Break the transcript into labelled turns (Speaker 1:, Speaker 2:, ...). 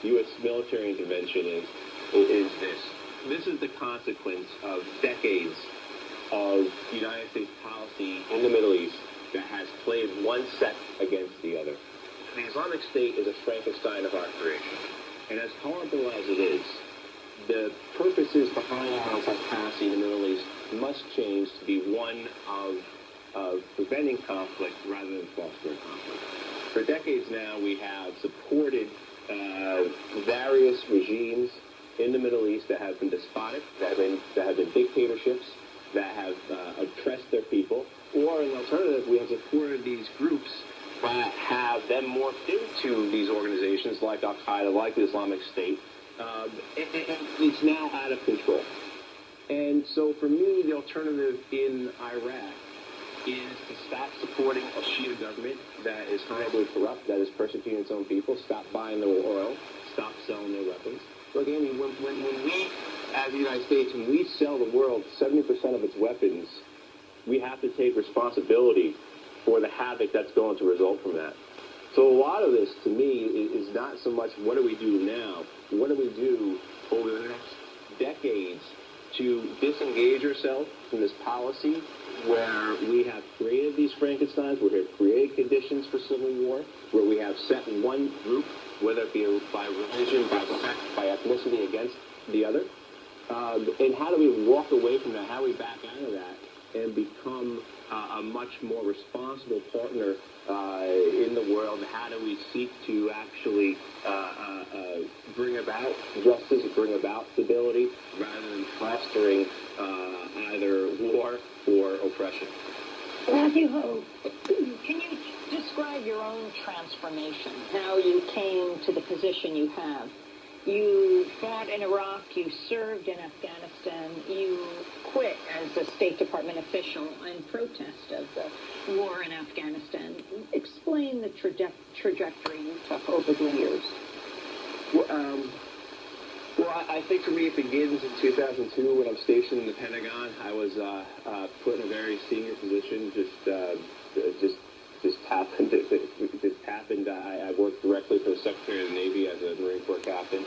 Speaker 1: U.S. military intervention is this. This is the consequence of decades of United States policy in the Middle East that has played one sect against the other. The Islamic State is a Frankenstein of our creation. And as horrible as it is, the purposes behind such policy in the Middle East must change to be one of preventing conflict rather than fostering conflict. For decades now, we have supported various regimes in the Middle East that have been despotic, that have been dictatorships, that have oppressed their people, or in the alternative, we have supported these groups that have then morphed into these organizations like Al-Qaeda, like the Islamic State. It's now out of control. And so for me, the alternative in Iraq is to stop supporting a Shia government that is horribly corrupt, that is persecuting its own people, stop buying their oil, stop selling their weapons. Look, Amy, when we, as the United States, when we sell the world 70% of its weapons, we have to take responsibility for the havoc that's going to result from that. So a lot of this, to me, is not so much what do we do now, what do we do over the next decades to disengage ourselves from this policy where we have created these Frankensteins, where we have created conditions for civil war, where we have set one group, whether it be by religion, by sect, by ethnicity, against the other. And how do we walk away from that? How do we back out of that and become a much more responsible partner in the world? How do we seek to actually bring about justice, bring about stability, rather than fostering either war or oppression?
Speaker 2: Matthew Ho, can you describe your own transformation, how you came to the position you have? You fought in Iraq, you served in Afghanistan, you quit as a State Department official in protest of the war in Afghanistan. Explain the trajectory you took over the years.
Speaker 1: Well, I think for me it begins in 2002 when I'm stationed in the Pentagon. I was put in a very senior position, just happened. I worked directly for the Secretary of the Navy as a Marine Corps captain.